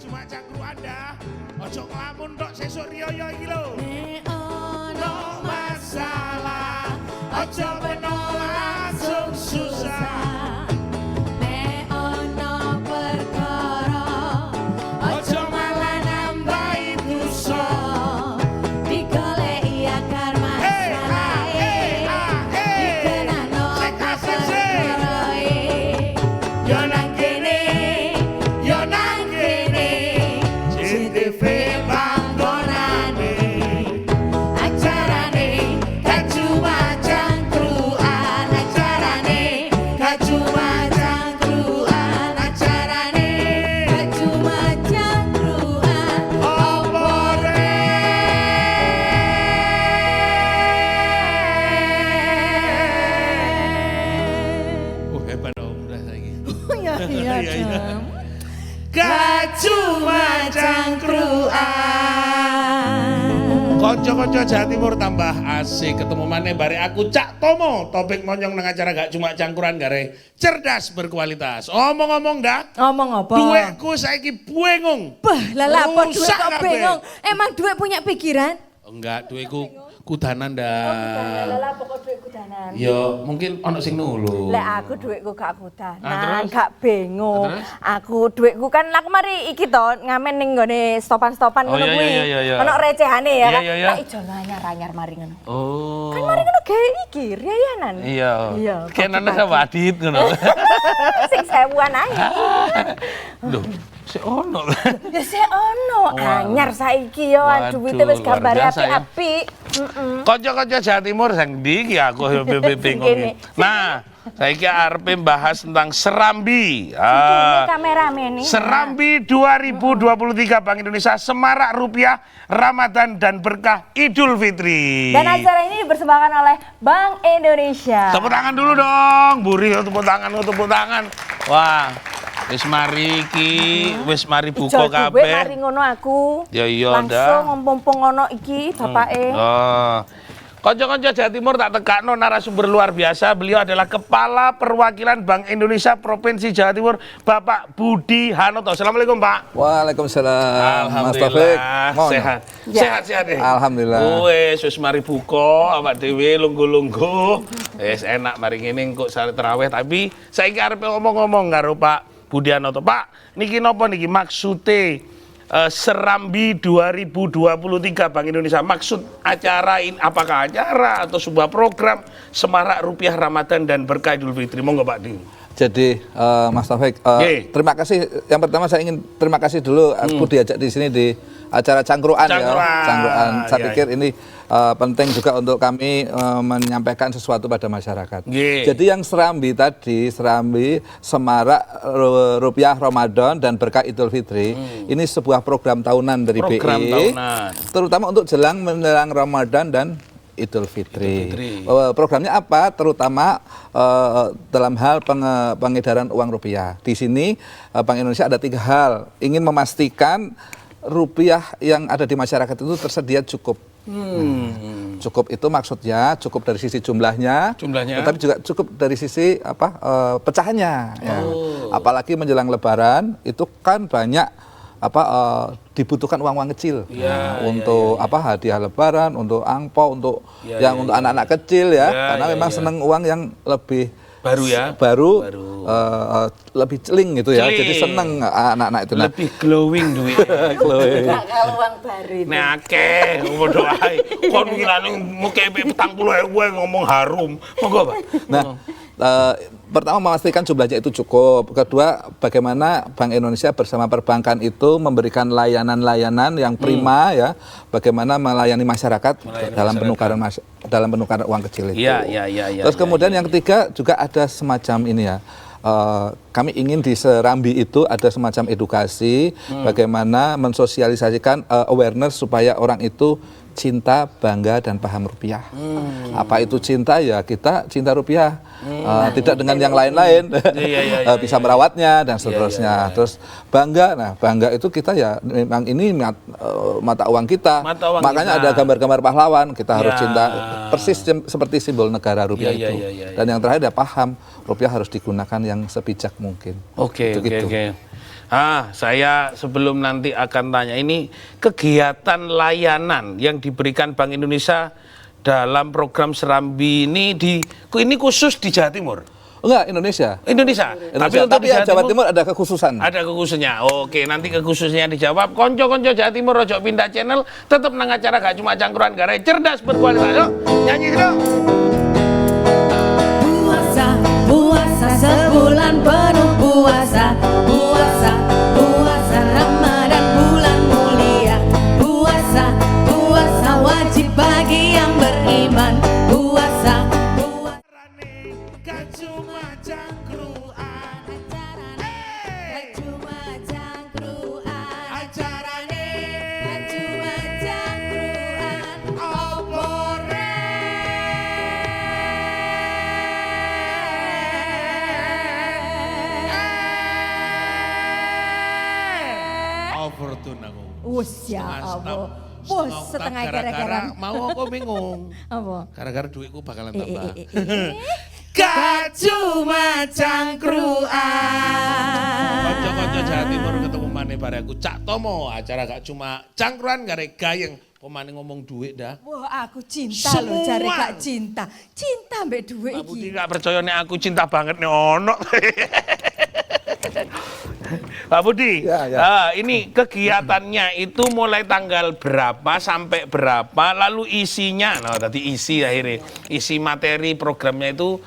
cuma cangkruan dah. Ojo ngelamun tok sesuk riyo iki lho. Nek ono masalah, ojo beno langsung susah. Nek ono perkara, ojo malah nambahi dosa. Digoleki akar masalahe, dikenano perkarae. Yo nang kene, yo nang kene, CTV panggonane. Acarane gak cuma cangkruan, acarane gak cuma cangkruan, acarane gak cuma cangkruan. Opore Hebat Om dah saiki. ya iya Iya, iya. Jam. Gak cuma cangkruan. Konco-konco Jawa Timur tambah asik ketemu maneh bare aku Cak Tomo topik monyong nang acara gak cuma cangkuran gare cerdas berkualitas. Omong-omong dah. Ngomong apa? Duitku saiki buengung. Bah, lah apa duit Rusak kok kabeh. bingung? Emang duit punya pikiran? Enggak, duitku kudanan dah. Lah apa kok duit kudanan? Yo, mungkin ono sing nulu. Lek aku duitku gak kudanan, terus? gak bingung. Terus? Aku duitku kan aku mari iki to ngamen ning nggone stopan-stopan Oh, ngono iya, kuwi. iya, iya, iya. Ono recehane ya Iya, kan. iya, iya. Lah ijo anyar-anyar mari ngono. Oh. Kan mari ngono gawe iki riayanan. Iya. Iya, Kenane sama Adit ngono. Sing sewuan ae. Loh, sik ono. Ya sik ono anyar saiki yo Waduh, duwite wis luar gambare biasa ya. apik-apik. Konco-konco Jawa Timur sang ndi iki aku bingung iki. Nah, saiki arepe bahas tentang Serambi. Ini kameramen ini. Serambi 2023 Bank Indonesia Semarak Rupiah Ramadan dan Berkah Idul Fitri. Dan acara ini dipersembahkan oleh Bank Indonesia. Tepuk tangan dulu dong, Buri, tepuk tangan. Wah, wis mari iki, wis mari buka Ijol duit kabeh. mari ngono aku. Ya iya Langsung ndak. ngompong ngono iki bapake. Oh. Konco-konco Jawa Timur tak tegakno narasumber luar biasa. Beliau adalah Kepala Perwakilan Bank Indonesia Provinsi Jawa Timur, Bapak Budi Hanoto. Assalamualaikum, Pak. Waalaikumsalam, Mas Taufik. Alhamdulillah, Mohon. sehat. Ya. Sehat deh. Alhamdulillah. Wis mari buka, awak dhewe lungguh-lungguh. Wis enak mari ngene engko sare tarawih, tapi saiki arepe ngomong-ngomong karo Pak Budi Hanoto. Pak, niki napa niki maksude Serambi 2023 Bank Indonesia? Maksud acara ini apakah acara atau sebuah program Semarak Rupiah Ramadan dan Berkah Idul Fitri? Monggo Pak Di. Jadi Mas Taufik, Ye. terima kasih. Yang pertama saya ingin terima kasih dulu aku diajak di sini di acara Cangkruan ya. Cangkruan. Saya Ya, pikir ini penting juga untuk kami menyampaikan sesuatu pada masyarakat. Ye. Jadi yang Serambi tadi, Serambi Semarak Rupiah Ramadan dan Berkah Idul Fitri, ini sebuah program tahunan dari Program BI, tahunan. terutama untuk jelang menjelang Ramadan dan Idul Fitri. Programnya apa? Terutama dalam hal pengedaran uang rupiah. Di sini Bank Indonesia ada 3 hal. Ingin memastikan rupiah yang ada di masyarakat itu tersedia cukup. Cukup itu maksudnya cukup dari sisi jumlahnya, tetapi juga cukup dari sisi pecahannya. Ya. Apalagi menjelang Lebaran itu kan banyak dibutuhkan uang-uang kecil untuk hadiah Lebaran, untuk angpau, untuk untuk anak-anak kecil ya, karena memang seneng uang yang lebih baru. Lebih celing gitu ya, jadi seneng anak-anak itu. Lebih glowing duit. Glowing. Kalau uang baru itu. Nek akeh padha ae. Kon ngilane mukepe 40.000 ngomong harum. Monggo, Pak. Nah, pertama memastikan jumlahnya itu cukup. Kedua, bagaimana Bank Indonesia bersama perbankan itu memberikan layanan-layanan yang prima ya, bagaimana melayani masyarakat dalam penukaran uang kecil itu. Iya. Terus kemudian yang ketiga juga ada semacam ini ya. Kami ingin di Serambi itu ada semacam edukasi bagaimana mensosialisasikan awareness supaya orang itu cinta, bangga, dan paham rupiah. Apa itu cinta? Ya kita cinta rupiah. Tidak dengan yang lain-lain. Bisa merawatnya dan seterusnya. Terus bangga, nah bangga itu kita ya memang ini mata uang kita. Makanya ada gambar-gambar pahlawan. Kita harus cinta persis seperti simbol negara rupiah itu. Dan yang terakhir ada paham rupiah harus digunakan yang sebijak mungkin. Oke. Saya sebelum nanti akan tanya ini kegiatan layanan yang diberikan Bank Indonesia dalam program Serambi ini khusus di Jawa Timur. Enggak, Indonesia. Indonesia. Tapi yang Jawa Timur ada kekhususan. Ada kekhususnya. Oke, nanti kekhususnya dijawab. Konco-konco Jawa Timur ojo pindah channel, tetap nang acara gak cuma cangkruan garai cerdas berkualitas. Yuk, nyanyi dong. Puasa, puasa sebulan penuh puasa, puasa, puasa Ramadan bulan mulia. Puasa, puasa wajib bagi yang beriman. Puasa, puasa. Gak cuma cangkruan, Gak cuma cangkruan, acarane gak cuma cangkruan, opore. Overtune aku. Wus ya Allah. Wus setengah gara-gara. Mau aku bingung. Apa? Gara-gara duitku bakalan tambah. eh. Gak cuma cangkruan. Konco-konco Jawa Timur ketemu maneh bare aku Cak Tomo, acara gak cuma cangkruan gare gayeng. Pemane ngomong duit dah. Wah, aku cinta loh, Semua. jare gak cinta. Cinta mbek duit Pak Budi iki. gak percaya nek aku cinta banget nih ono. Pak Budi, Ya. ini kegiatannya itu mulai tanggal berapa sampai berapa, lalu isinya, tadi isi akhirnya, isi materi programnya itu,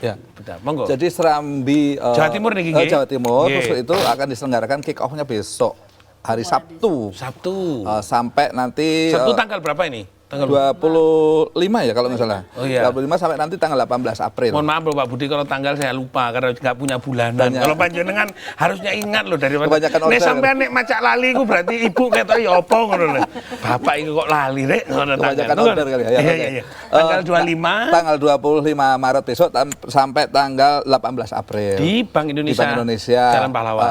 Ya. benar, monggo. Jadi Serambi Jawa Timur nih, Gigi? Jawa Timur Nggih. terus itu akan diselenggarakan kick off-nya besok hari Sabtu. Sabtu. Sampai nanti Sabtu tanggal berapa ini? Tanggal 25 ya kalau nggak salah. Oh, iya. 25 sampai nanti tanggal 18 April. Mohon maaf loh Pak Budi kalau tanggal saya lupa karena nggak punya bulanan. Banyak. Kalau panjenengan harusnya ingat loh dari Kebanyakan nek order. sampean nek macak lali ku berarti ibu ketok ya apa ngono lho. Bapak iku kok lali rek ngono Kebanyakan tanggal. order kali ya. Iya Oke. iya iya. Tanggal 25 Tanggal 25 Maret besok sampai tanggal 18 April. di Bank Indonesia. Di Bank Indonesia. Jalan Pahlawan.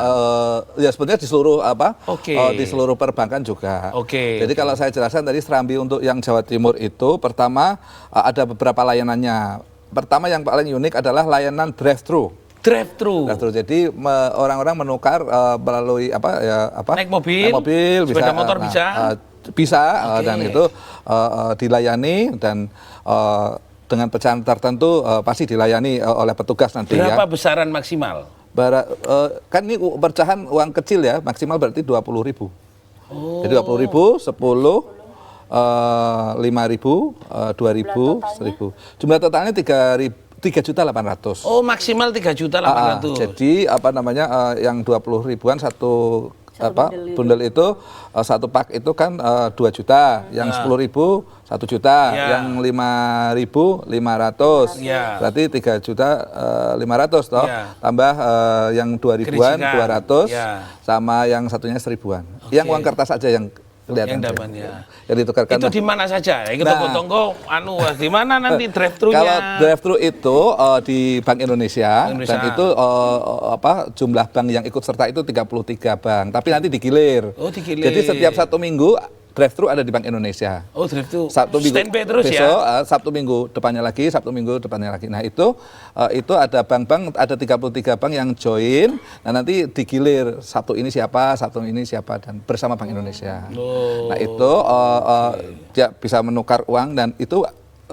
Ya sebenarnya di seluruh Oke. di seluruh perbankan juga. Oke. Jadi kalau saya jelaskan tadi Serambi untuk yang Jawa Timur itu pertama ada beberapa layanannya. Pertama yang paling unik adalah layanan drive-thru. Drive-thru. Jadi orang-orang menukar melalui Naik mobil, sepeda motor bisa? Bisa Oke. dan itu dilayani dan dengan pecahan tertentu pasti dilayani oleh petugas nanti Berapa ya. besaran maksimal? Kan ini pecahan uang kecil ya, maksimal berarti 20.000. Jadi 20.000, 10, 5.000, 2.000, 1.000. Jumlah totalnya 3.800.000. Oh, maksimal 3.800.000. Jadi yang 20 ribuan satu bundel itu satu pak itu kan 2 juta, yang 10.000 1 juta, Ya. yang 5.000 500. Ya. Berarti 3.500.000 toh. Ya. Tambah yang 2 ribuan Kericikan. 200 Ya. sama yang satunya 1.000-an. Oke. Yang uang kertas aja yang kelihatan. Yang dapat, ya. Yang ditukarkan. Itu di mana saja? Itu Nah. tonggo-tonggo di mana nanti drive-thru-nya? Kalau drive-thru itu di Bank Indonesia, Bank Indonesia. dan itu jumlah bank yang ikut serta itu 33 bank, tapi nanti digilir. Oh, digilir. Jadi setiap 1 minggu drive-thru ada di Bank Indonesia. Oh, drive-thru. Sabtu minggu Standby terus besok, ya? Sabtu minggu depannya lagi, Sabtu minggu depannya lagi. Nah itu ada bank-bank, ada 33 bank yang join. Nah nanti digilir Sabtu ini siapa dan bersama Bank Indonesia. Oh. Nah itu dia bisa menukar uang dan itu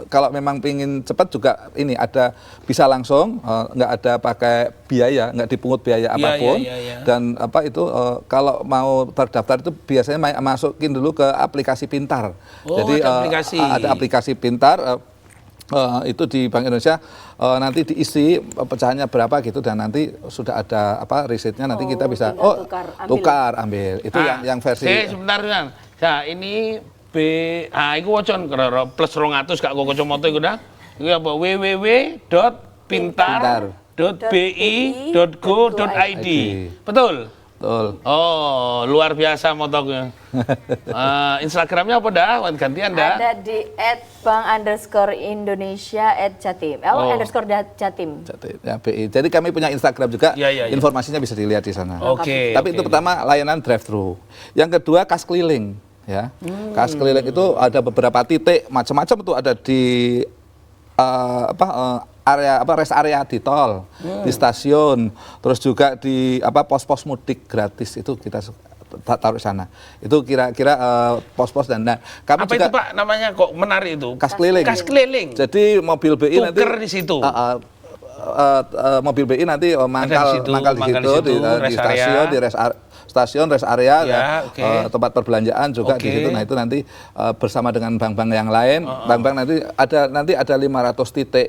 kalau memang pingin cepat juga ini ada bisa langsung nggak ada pakai biaya, nggak dipungut biaya apapun. iya. Dan kalau mau terdaftar itu biasanya masukin dulu ke aplikasi pintar. Oh, Jadi ada aplikasi. ada aplikasi pintar itu di Bank Indonesia nanti diisi pecahannya berapa gitu dan nanti sudah ada receipt-nya nanti kita bisa tukar ambil. Itu yang versi. Sebentar kan. Nah, ini iku wocon plus 200 gak kok kacamata iku dah. Iku apa www.pintar.bi.go.id. Betul? Betul. Oh, luar biasa motoknya. Instagramnya apa dah? Gantian dah. Ada di @bank_indonesia @jatim. _jatim. Ya, BI. Jadi kami punya Instagram juga. Iya. Informasinya bisa dilihat di sana. Oke. Tapi itu pertama layanan drive-thru. Yang kedua kas keliling. Ya, kas keliling itu ada beberapa titik macam-macam tuh ada di area rest area di tol, di stasiun, terus juga di pos-pos mudik gratis itu kita taruh di sana. Itu kira-kira pos-pos dan kami Apa juga itu Pak namanya kok menarik itu? kas keliling. Kas keliling. Jadi mobil BI nanti Tuker di situ. mobil BI nanti mangkal di situ di rest stasiun, area. di stasiun, rest area, Ya, oke. tempat perbelanjaan juga di Oke. situ. Nah itu nanti bersama dengan bank-bank yang lain, bank-bank nanti ada 500 titik.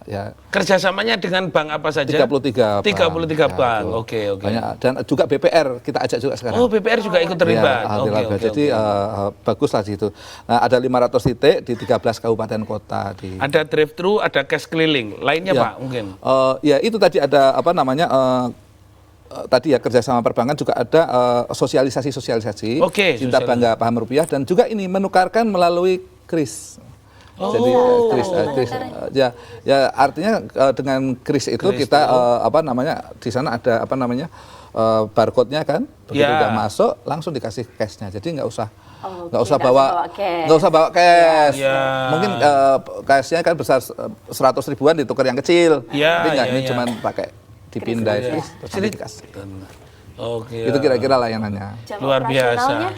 Ya. Kerjasamanya dengan bank apa saja? 33 bank. 33 bank. itu. Oke. Banyak. Dan juga BPR kita ajak juga sekarang. Oh, BPR juga ikut terlibat. Ya, Oke, terlibat. oke, Jadi bagus lah di situ. Nah, ada 500 titik di 13 kabupaten kota di. Ada drive thru, ada cash keliling. Lainnya Ya. Pak mungkin. Ya itu tadi ada tadi ya kerjasama perbankan juga ada sosialisasi. Oke, Cinta Bangga Paham Rupiah dan juga ini menukarkan melalui KRIS. Jadi KRIS ya artinya dengan KRIS itu KRIS kita di sana ada barcode-nya kan begitu Ya. udah masuk langsung dikasih cash-nya. Jadi nggak usah nggak nggak usah bawa cash. Ya. Mungkin cash-nya kan besar 100 ribuan ditukar yang kecil. Ya, Tapi nggak, ya, ini ya. cuman pakai dipindah Ya. terus nanti dikasih. Oke. Itu kira-kira layanannya. Luar biasa.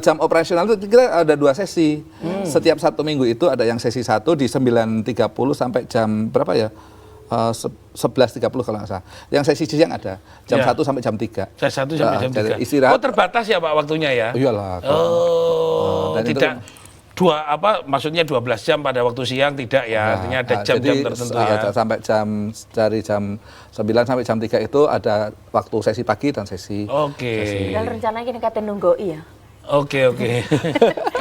Jam operasional itu kira ada 2 sesi. Setiap 1 minggu itu ada yang sesi 1 di 9.30 sampai jam berapa ya? 11.30 kalau nggak salah. Yang sesi siang ada jam Ya. 1 sampai jam 3. Jam 1 sampai jam 3. Istirahat. Oh, terbatas ya Pak waktunya ya? Iyalah. Oh, Dan itu tidak maksudnya 12 jam pada waktu siang tidak ya, artinya ada jam-jam jadi, tertentu ya. sampai dari jam 9 sampai jam 3 itu ada waktu sesi pagi dan sesi. Oke. Dan rencananya kini kate nunggoi ya. Oke.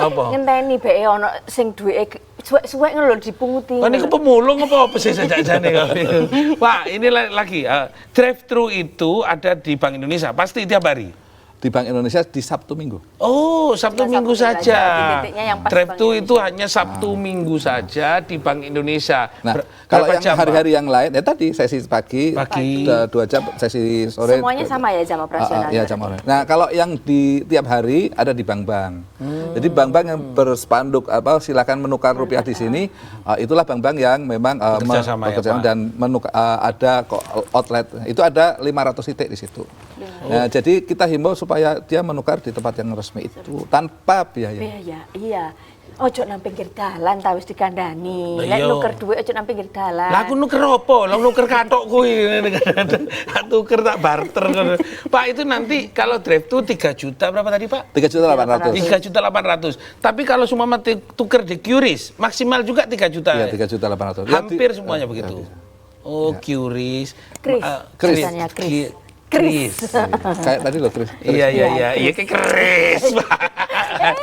Apa? Ngenteni bae ono sing duweke suwek-suwek ngono lho dipunguti. Pak ini pemulung apa sih sejak-jane kali? Pak, ini lagi drive thru itu ada di Bank Indonesia pasti tiap hari. Di Bank Indonesia di Sabtu Minggu. Oh, Sabtu Cuma Minggu Sabtu Minggu saja. aja, titik-titiknya yang pas Drive Bank thru itu Indonesia. hanya Sabtu Minggu saja di Bank Indonesia. Nah, Berapa kalau yang jam, Pak? hari-hari yang lain, ya tadi sesi pagi, Pagi. 2 jam, sesi sore. Semuanya sama ya jam operasional. Iya, jam operasional. Nah, kalau yang di tiap hari ada di bank-bank. Jadi bank-bank yang berspanduk silakan menukar rupiah di sini, itulah bank-bank yang memang Bekerja sama ya, bekerja Pak. dan ada kok outlet. Itu ada 500 titik di situ. Nah, jadi kita himbau supaya dia menukar di tempat yang resmi itu tanpa biaya. Iya. Ojo nang pinggir dalan ta wis dikandani. Lah Lek iya. nuker dhuwit ojo nang pinggir dalan. Lah aku nuker apa? Lah nuker katok kuwi. Tuker tak barter. Pak itu nanti kalau drive thru 3 juta berapa tadi Pak? 3.800.000. 3.800.000. Tapi kalau semua mati tuker di QRIS maksimal juga 3 juta. Iya, 3.800.000. Hampir semuanya begitu. Oh, QRIS. Kris. Kris. Tulisannya Kris. Kris. Kayak tadi loh, Chris. Iya kayak Kris, Pak.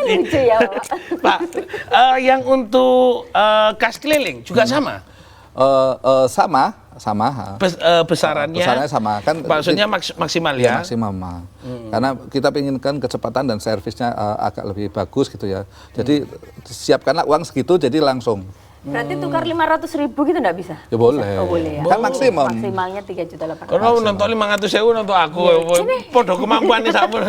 Lucu ya, Pak. Pak, yang untuk kas keliling juga sama. Sama. Besarannya sama kan. maksudnya maksimal Ya, ya. maksimum. Karena kita inginkan kecepatan dan servisnya agak lebih bagus gitu ya. Jadi siapkanlah uang segitu jadi langsung. Berarti tukar 500.000 gitu enggak bisa? Ya boleh. Oh, boleh ya. Kan maksimum. Maksimalnya 3.800.000. Kalau nonton 500.000 nonton aku, podo kemampuan nih sampun.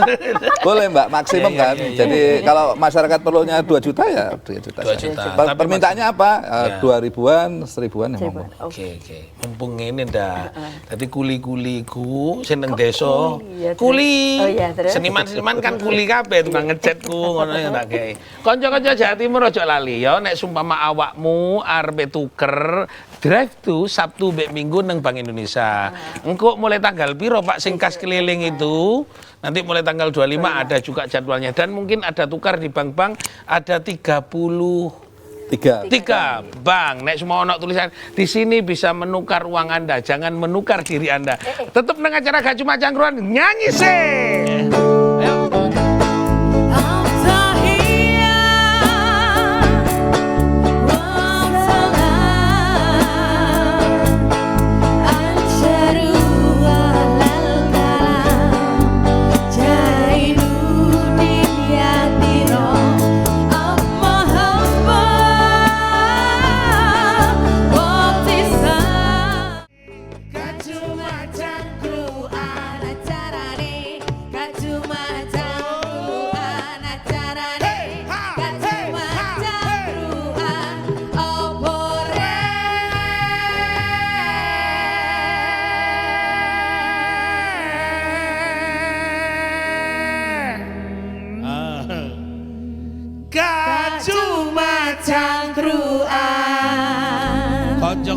Boleh Mbak, maksimum kan. Jadi kalau masyarakat perlunya 2 juta ya 2 juta. 2 juta. Tapi permintaannya apa? Ya. 2 ribuan, 1.000-an ya monggo. Oke. Mumpung ini ndak. Tadi kuli-kuliku seneng desa. Iya, terus. Kuli. Oh, iya, terus. Seniman-seniman kan kuli kabeh tukang ngecetku ngono ya tak kei. Kanca-kanca Jawa Timur aja lali ya nek sumpama awakmu arep tuker drive thru Sabtu mbek Minggu nang Bank Indonesia. Engko mulai tanggal piro Pak sing kas keliling itu? Nanti mulai tanggal 25 ada juga jadwalnya dan mungkin ada tukar di bank-bank ada 3 bank. Nek semua ono tulisan di sini bisa menukar uang Anda, jangan menukar diri Anda. Tetap nang acara Gak Cuma Cangkruan nyanyi sih. Ayo. Cuma cangkruan acarane, gak cuma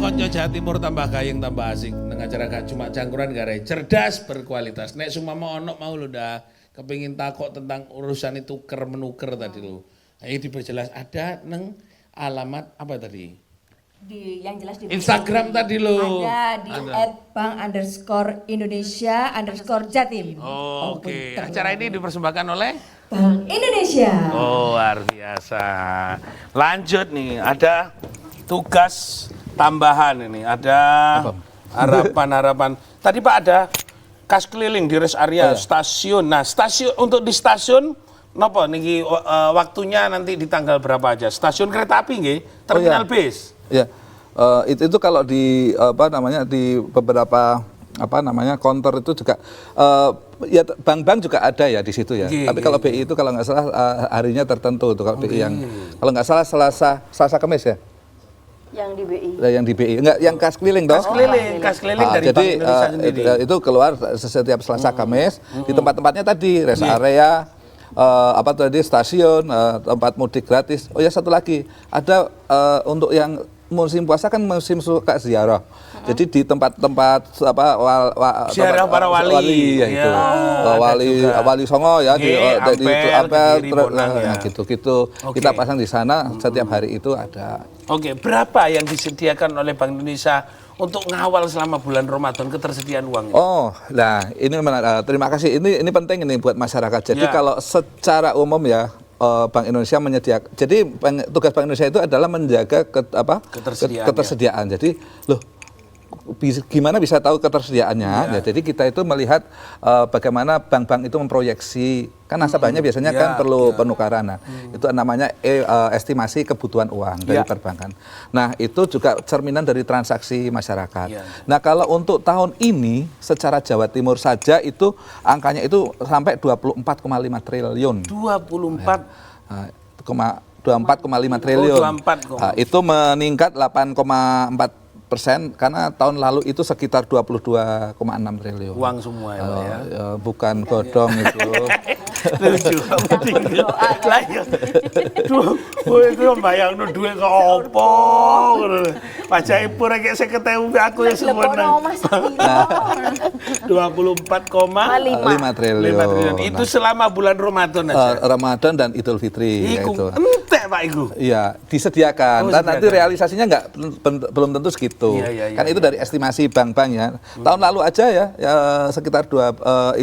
konco Jawa Timur tambah gayeng tambah asik. Nang acara gak cuma cangkuran garai cerdas berkualitas. Nek sumama ono mau lo dah kepengin takok tentang urusan itu tuker menuker tadi lo. Ayo diperjelas ada neng alamat apa tadi? Yang jelas di Instagram tadi lo. Ada di @bank_Indonesia_Jatim. Oh, oke. Acara ini dipersembahkan oleh Bank Indonesia. Oh, luar biasa. Lanjut nih, ada tugas tambahan ini. Ada harapan-harapan. Tadi Pak ada kas keliling di rest area stasiun. Nah, stasiun untuk di stasiun nopo niki waktunya nanti di tanggal berapa aja? Stasiun kereta api nggih, terminal bis. Ya, itu kalau di di beberapa konter itu juga ya bank-bank juga ada ya di situ ya. Tapi kalau BI itu kalau nggak salah harinya tertentu tuh kalau BI yang kalau nggak salah Selasa Kamis ya. Yang di BI. Yang di BI enggak yang kas keliling toh. Kas keliling dari jadi, Bank Indonesia sendiri. Itu keluar setiap Selasa Kamis di tempat-tempatnya tadi rest area stasiun, tempat mudik gratis. Oh ya satu lagi, ada untuk yang musim puasa kan musim suka ziarah. Jadi di tempat-tempat ziarah para wali ya itu. Wali Songo ya di gitu-gitu. Kita pasang di sana setiap hari itu ada. Oke, berapa yang disediakan oleh Bank Indonesia untuk ngawal selama bulan Ramadan ketersediaan uang? Oh, nah ini terima kasih. Ini penting ini buat masyarakat. Jadi kalau secara umum ya Bank Indonesia menyediakan. Jadi tugas Bank Indonesia itu adalah menjaga ketersediaan. Jadi gimana bisa tahu ketersediaannya? Ya, jadi kita itu melihat bagaimana bank-bank itu memproyeksi. Kan nasabahnya biasanya kan perlu penukaran. Nah, itu namanya estimasi kebutuhan uang dari perbankan. Nah, itu juga cerminan dari transaksi masyarakat. Nah, kalau untuk tahun ini secara Jawa Timur saja itu angkanya itu sampai 24,5 triliun. 24,5 triliun. Itu meningkat 8,4% karena tahun lalu itu sekitar 22,6 triliun. Uang semua ya. Bukan godong itu. Lucu apa tinggal. Lah ya. Itu bayang duit ke opo. Wajah ibu rek 50.000 aku ya sebenarnya. 24,5 triliun. Itu selama bulan Ramadan aja. Ramadan dan Idul Fitri itu. Entek Pak Igu. Iya, disediakan. Dan nanti realisasinya belum tentu segitu. Kan itu dari estimasi bank-bank ya. Tahun lalu aja ya sekitar 22,6.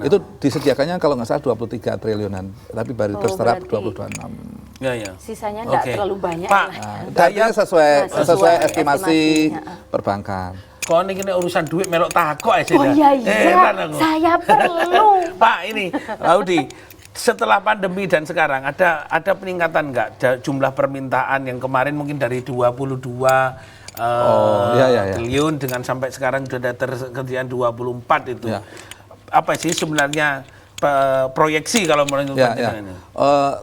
Itu disediakannya kalau nggak salah 23 triliunan, tapi baru terserap 22,6. Ya. Sisanya nggak terlalu banyak. Pak, daya sesuai estimasi perbankan. Kau ini urusan duit melok takok aja. Oh iya, saya perlu. Pak ini, Audi. Setelah pandemi dan sekarang ada peningkatan nggak jumlah permintaan yang kemarin mungkin dari 22 triliun dengan sampai sekarang sudah tersekian 24 itu. Apa sih sebenarnya proyeksi kalau menentukan ini?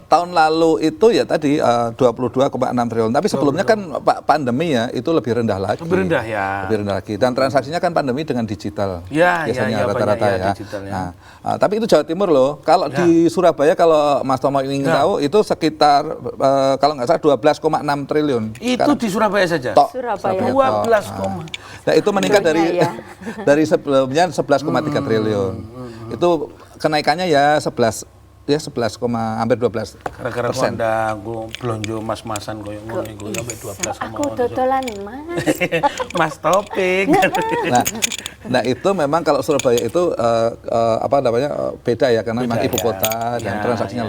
Tahun lalu itu ya tadi 22,6 triliun. Tapi sebelumnya kan pandemi ya itu lebih rendah lagi. Lebih rendah ya. Lebih rendah lagi. Dan transaksinya kan pandemi dengan digital. Biasanya rata-rata ya. Digital, ya. Nah, tapi itu Jawa Timur loh. Kalau di Surabaya kalau Mas Tomo ingin tahu itu sekitar kalau nggak salah 12,6 triliun. Itu sekarang. Di Surabaya saja. Surabaya. 12, nah itu meningkat dari sebelumnya 11,3 triliun. Itu kenaikannya ya 11, hampir 12%. Gara-gara kondang, belanja mas-masan koyo ngono iku sampai 12,8. Aku dodolan Mas. Mas Topik. Nah itu memang kalau Surabaya itu beda ya karena memang ibu kota dan transaksinya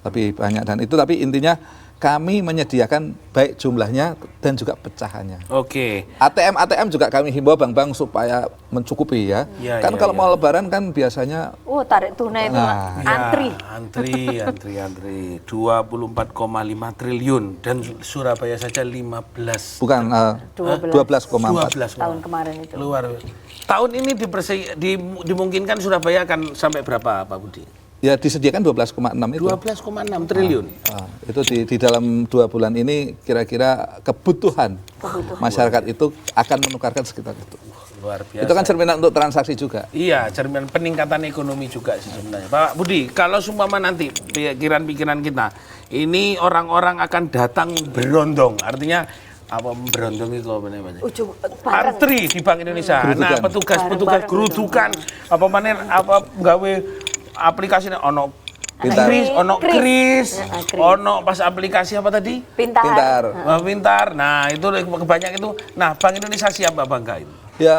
lebih banyak dan itu tapi intinya kami menyediakan baik jumlahnya dan juga pecahannya. Oke. ATM juga kami himbau bank-bank supaya mencukupi ya. Kalau mau lebaran kan biasanya tarik tunai itu antri. Antri 24,5 triliun dan Surabaya saja 15. Bukan 12,4 tahun kemarin itu. Luar. Tahun ini dimungkinkan Surabaya akan sampai berapa Pak Budi? Ya disediakan 12,6 itu. 12,6 triliun. Itu di dalam 2 bulan ini kira-kira kebutuhan masyarakat itu akan menukarkan sekitar itu. Luar biasa. Itu kan cerminan untuk transaksi juga. Iya, cermin peningkatan ekonomi juga sih sebenarnya. Pak Budi, kalau sumpama nanti pikiran-pikiran kita, ini orang-orang akan datang berondong, artinya apa berondong itu apa namanya? Ujung bareng. Antri di Bank Indonesia. Nah, Gerudukan. petugas-petugas gerudukan apa mana apa gawe aplikasi ono Pintar. Kris, ono Kris. Kris, ono pas aplikasi apa tadi? Pintar. Pintar. Nah, itu kebanyakan itu. Nah, Bank Indonesia siap Pak Bangga itu? Ya,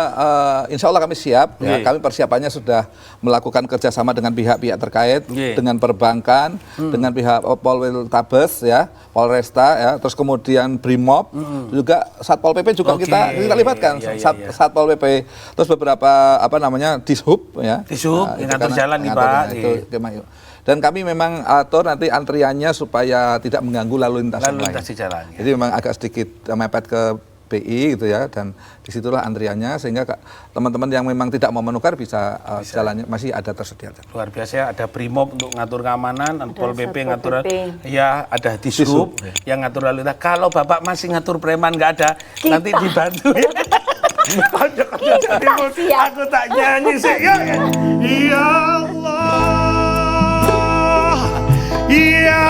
insya Allah kami siap. Ya, Nggih. kami persiapannya sudah melakukan kerjasama dengan pihak-pihak terkait, Nggih. dengan perbankan, dengan pihak Polwil Tabes, ya, Polresta, ya, terus kemudian Brimob, juga Satpol PP juga Oke. kita libatkan, Iya, iya, iya. Satpol PP, terus beberapa apa namanya Dishub, ya. Dishub, yang ngatur karena jalan nih, ngatur, Pak. nah, itu kemah- Dan kami memang atur nanti antriannya supaya tidak mengganggu lalu lintas yang Lalu lain. lintas di jalan. Ya. Jadi memang agak sedikit mepet ke BI gitu ya, dan disitulah antriannya sehingga teman-teman yang memang tidak mau menukar bisa, jalannya masih ada tersedia. Luar biasa ya, ada Brimob untuk ngatur keamanan, ada Pol PP Satpol ngatur, PP. ya ada Dishub yang ngatur lalu lintas. Kalau Bapak masih ngatur preman nggak ada, nanti dibantu ya. Aku tak nyanyi sih ya. Ya Allah, ya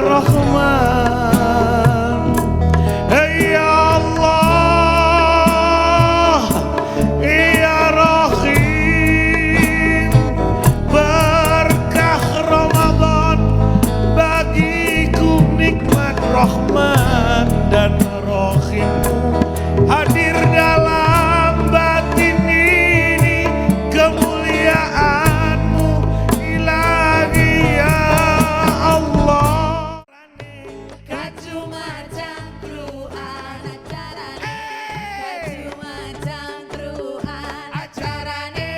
Rahman, ya Allah, ya Rahim, berkah Ramadan bagiku nikmat Rahman dan Rahimmu hadir dalam batin ini, kemuliaanmu ilahi ya Allah. Kacuma cangkruan acarane, kacuma cangkruan acarane,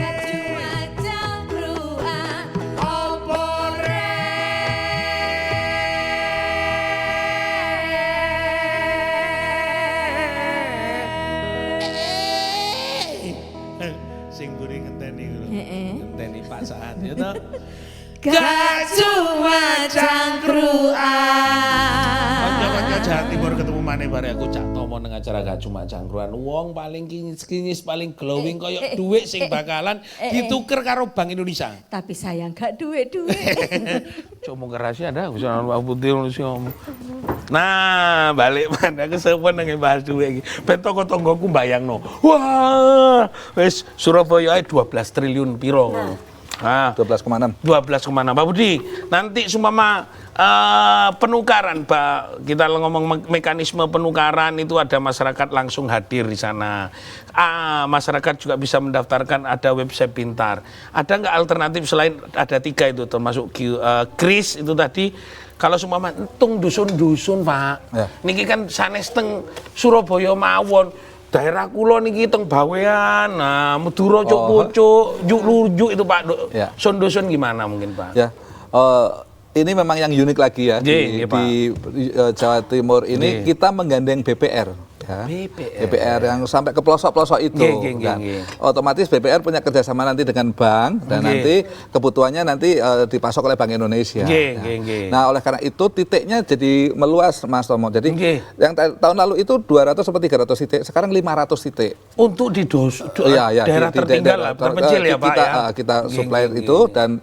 kacuma cangkruan opore. Sing buri ngenteni ngenteni Pak Saat ya toh. Kacuma cangkruan. Kanca-kanca Jawa Timur ketemu maneh bare aku cak tomo nang acara gak cuma cangkruan. Wong paling kinyis-kinyis paling glowing koyo dhuwit sing bakalan dituker karo Bank Indonesia. Tapi sayang gak duit-duit. Cuma ke rahasia ada bisa Pak Putih sih ngomong. Nah, balik mana aku sepen nang bahas dhuwit iki. Ben tonggo-tonggoku mbayangno. Wah, wis Surabaya ae 12 triliun piro. Nah, 12,6. 12,6 Pak Budi. Nanti seumpama penukaran, Pak, kita ngomong mekanisme penukaran itu ada masyarakat langsung hadir di sana. Masyarakat juga bisa mendaftarkan, ada website pintar. Ada nggak alternatif selain ada 3 itu termasuk Kris itu tadi? Kalau seumpama entung dusun-dusun, Pak. Ya. Niki kan sanes teng Surabaya mawon. Daerah kula niki teng Bawean, nah Madura Pucuk, Lurjuk itu Pak. Ya. Dusun gimana mungkin Pak? Ya, ini memang yang unik lagi ya Nggih, Pak. di Jawa Timur ini Nggih. kita menggandeng BPR. Ya. BPR. yang sampai ke pelosok-pelosok itu. Nggih, nggih, Dan nggih. otomatis BPR punya kerjasama nanti dengan bank dan Nggih. nanti kebutuhannya nanti dipasok oleh Bank Indonesia. Nggih, Ya. nggih, nggih. Nah, oleh karena itu titiknya jadi meluas, Mas Tomo. Jadi Nggih. yang tahun lalu itu 200 sampai 300 titik, sekarang 500 titik. Untuk di Iya, daerah tertinggal lah, terpencil ya Pak kita, ya. kita Nggih, supply nggih, itu nggih. dan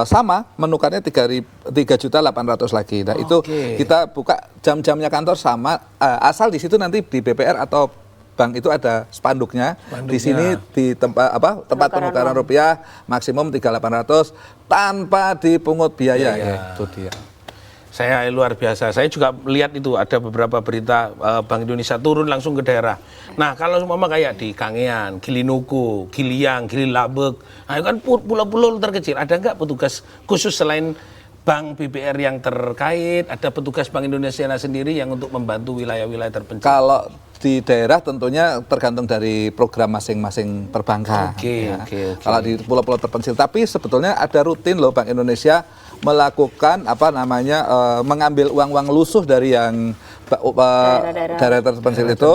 sama menukarnya 3.800.000 lagi. Nah, itu Oke. kita buka jam-jamnya kantor sama asal di situ nanti di BPR atau bank itu ada spanduknya. Di sini di tempat penukaran rupiah maksimum 3.800 tanpa dipungut biaya. Ya, itu dia. Saya luar biasa. Saya juga lihat itu ada beberapa berita Bank Indonesia turun langsung ke daerah. Nah, kalau umpama kayak di Kangean, Gilinuku, Giliang, Gililabek, nah itu kan pulau-pulau terkecil. Ada nggak petugas khusus selain Bank BPR yang terkait, ada petugas Bank Indonesia sendiri yang untuk membantu wilayah-wilayah terpencil? Kalau di daerah tentunya tergantung dari program masing-masing perbankan. Oke, ya. oke. Kalau di pulau-pulau terpencil, tapi sebetulnya ada rutin loh Bank Indonesia melakukan mengambil uang-uang lusuh dari yang daerah terpencil itu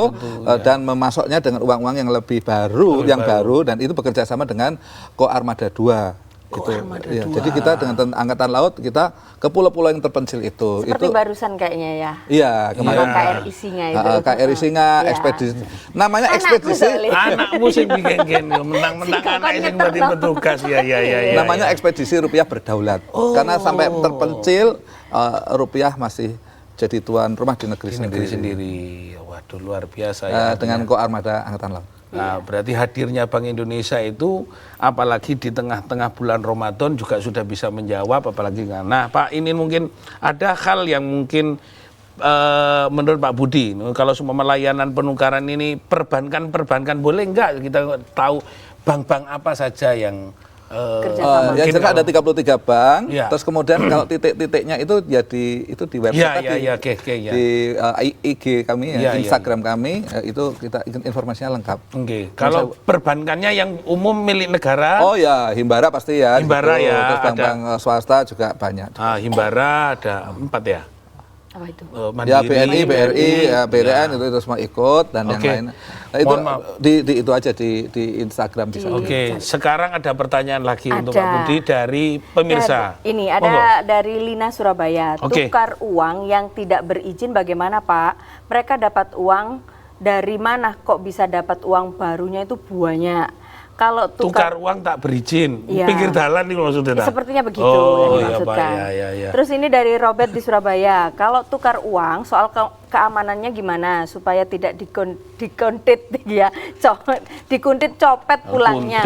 dan memasoknya dengan uang-uang yang lebih baru, baru dan itu bekerja sama dengan Ko Armada 2. Gitu. Ya, jadi kita dengan angkatan laut kita ke pulau-pulau yang terpencil itu. Seperti itu barusan kayaknya ya. Iya, Sama kemarin. KRI Singa itu. KRI Singa, Iya. ekspedisi. Namanya Anakku ekspedisi. soalnya. Anakmu sing bikin mentang-mentang anak sing berarti petugas ya. Namanya ekspedisi rupiah berdaulat. Karena sampai terpencil rupiah masih jadi tuan rumah di negeri sendiri. Waduh, luar biasa ya. Dengan Koarmada Angkatan Laut. Nah, berarti hadirnya Bank Indonesia itu apalagi di tengah-tengah bulan Ramadan juga sudah bisa menjawab, apalagi nah Pak, ini mungkin ada hal yang mungkin menurut Pak Budi, kalau semua layanan penukaran ini perbankan boleh enggak kita tahu bank-bank apa saja yang yang jelas ada 33 bank, Ya. terus kemudian kalau titik-titiknya itu ya di website tadi, di IG kami, Instagram kami, itu kita informasinya lengkap. Oke. Kalau perbankannya yang umum milik negara? Oh ya, Himbara pasti ya. Himbara gitu. ya, Terus bank-bank swasta juga banyak. Himbara ada 4 ya? Apa itu? Ya BNI, BRI, ya, BRN itu semua ikut dan yang lain. Nah, itu itu aja di Instagram bisa. Oke, sekarang ada pertanyaan lagi untuk Pak Budi dari pemirsa. Ini ada dari Lina Surabaya. Oke. Tukar uang yang tidak berizin bagaimana Pak? Mereka dapat uang dari mana kok bisa dapat uang barunya itu banyak? Kalau tukar uang tak berizin, ya. Pinggir jalan nih maksudnya. Sepertinya begitu yang dimaksudkan. Ya. Terus ini dari Robert di Surabaya. Kalau tukar uang, soal keamanannya gimana supaya tidak dikuntit ya, dikuntit copet pulangnya.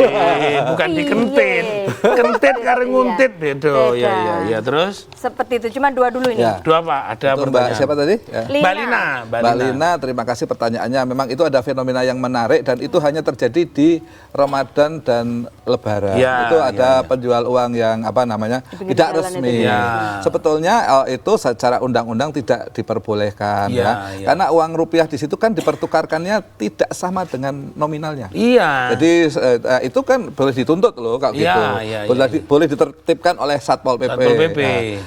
Bukan dikentit, kentit karena nguntit beda. Ya. Terus? Seperti itu. Cuma dua dulu ini. Ya. Dua Pak. Ada itu pertanyaan. Mbak siapa tadi? Ya. Mbak Lina, terima kasih pertanyaannya. Memang itu ada fenomena yang menarik dan itu hanya terjadi di Ramadan dan Lebaran. Ya, itu ada penjual uang yang tidak resmi. Ya. Sebetulnya itu secara undang-undang tidak diperbolehkan ya. Karena uang rupiah di situ kan dipertukarkannya tidak sama dengan nominalnya. Iya. Jadi itu kan boleh dituntut loh kalau gitu. Boleh ditertibkan oleh Satpol PP.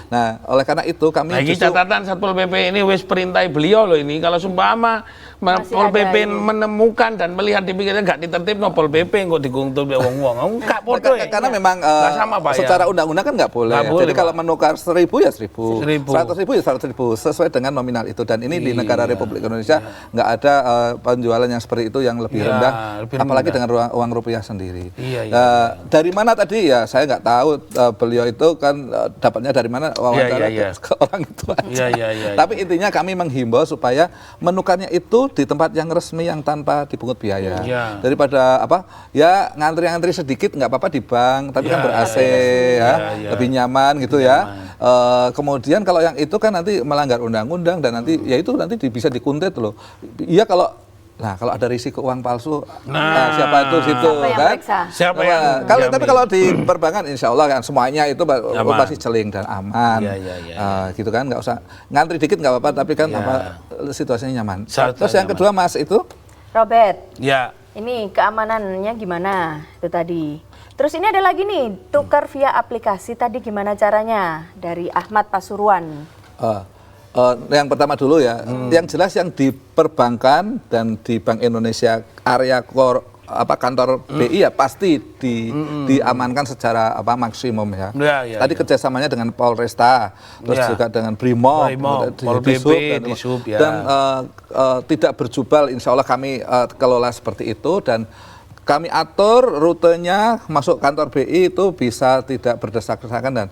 Nah, oleh karena itu kami lagi catatan Satpol PP ini wis perintah beliau loh ini, kalau sumpama Pol PP menemukan dan melihat dipikirnya nggak ditertib, no Pol PP kok digungtul be wong-wong, nggak bodoh ya. Karena memang sama, Pak, secara undang-undang kan nggak boleh. Jadi kalau menukar 1.000 ya 1.000, 100.000 ya 100.000 sesuai dengan nominal itu. Dan ini di negara Republik Indonesia nggak ada penjualan yang seperti itu yang lebih rendah, apalagi dengan uang rupiah sendiri. Dari mana tadi ya saya nggak tahu, beliau itu kan dapatnya dari mana wawancara ke orang itu aja. Tapi intinya kami menghimbau supaya menukarnya itu di tempat yang resmi yang tanpa dipungut biaya. Daripada ngantri-ngantri sedikit nggak apa-apa di bank, tapi kan ber-AC lebih nyaman gitu ya. Kemudian kalau yang itu kan nanti melanggar undang-undang dan nanti nanti bisa dikuntit loh. Iya kalau ada risiko uang palsu, siapa itu situ kan? Siapa yang tapi kalau di perbankan insya Allah kan semuanya itu pasti celing dan aman. Gitu kan, nggak usah ngantri dikit nggak apa-apa, tapi kan situasinya nyaman. Terus yang kedua Mas itu Robert. Ya. Ini keamanannya gimana itu tadi. Terus ini ada lagi nih, tukar via aplikasi tadi gimana caranya? Dari Ahmad Pasuruan. Yang pertama dulu ya, yang jelas yang di perbankan dan di Bank Indonesia area kantor BI ya pasti diamankan secara maksimum ya. Tadi kerjasamanya dengan Polresta, terus juga dengan Brimob, Disub, dan tidak berjubal. Insya Allah kami kelola seperti itu dan kami atur rutenya masuk kantor BI itu bisa tidak berdesak-desakan dan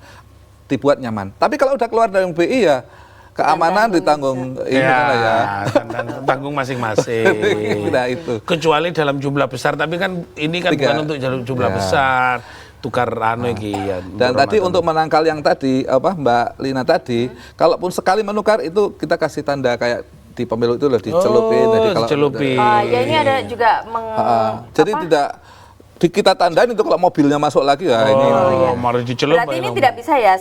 dibuat nyaman. Tapi kalau udah keluar dari BI ya keamanan ditanggung tanggung masing-masing. Nah, itu. Kecuali dalam jumlah besar, tapi kan ini kan bukan untuk jumlah besar, tukar Dan tadi untuk menangkal yang tadi Mbak Lina tadi, kalaupun sekali menukar itu kita kasih tanda kayak di pemilu itu loh dicelupin. Dicelupin. Ya ini ada juga jadi tidak kita tandain itu kalau mobilnya masuk lagi ini. Mari dicelup. Berarti ini tidak bisa ya,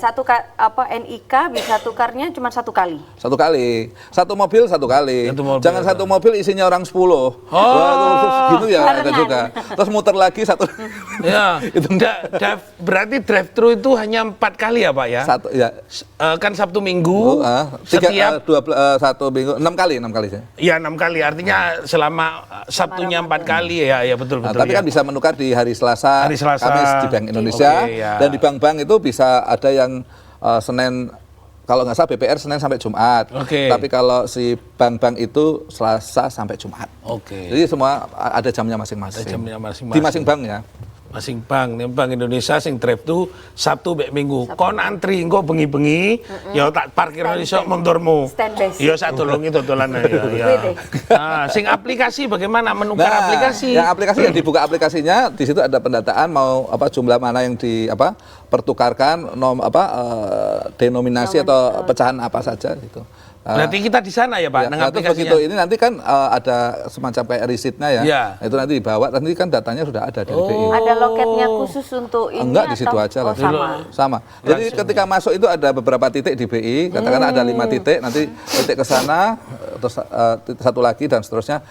NIK bisa tukarnya cuma satu kali. Satu kali. Satu mobil satu kali. Jangan satu mobil isinya orang 10. Gitu ya ada juga. Terus muter lagi satu. Ya. Berarti drive thru itu hanya 4 kali ya, Pak ya? Satu ya. Kan Sabtu Minggu. Setiap 1 minggu 6 kali. Iya 6 kali. Artinya selama Sabtunya 4 kali ya betul. Tapi kan bisa menukar di di hari Selasa, Hari Selasa. Kamis di Bank Indonesia, Oke, ya. dan di bank-bank itu bisa ada yang Senin, kalau nggak salah BPR Senin sampai Jumat. Oke. Tapi kalau si bank-bank itu Selasa sampai Jumat. Oke. Jadi semua ada jamnya masing-masing. Ada jamnya masing-masing. Di masing bank ya. Masing bank, nih Bank Indonesia sing drive tuh Sabtu mek Minggu. Kon antri engko bengi-bengi, ya tak parkir iso motormu. Stand base. Ya sak tulungi dodolan ya. Wih, Nah, sing aplikasi bagaimana menukar aplikasi? Yang aplikasi yang dibuka aplikasinya, di situ ada pendataan mau jumlah mana yang pertukarkan, denominasi atau pecahan apa saja gitu. Berarti kita di sana ya Pak, nang Nah, terus aplikasinya. begitu ini nanti kan ada semacam kayak receipt-nya ya. Ya. Nah, itu nanti dibawa, nanti kan datanya sudah ada dari BI. Ada loketnya khusus untuk ini Enggak, di situ atau- aja oh, langsung. sama. Sama. Jadi ketika masuk itu ada beberapa titik di BI, katakan ada 5 titik, nanti titik ke sana, terus titik satu lagi dan seterusnya.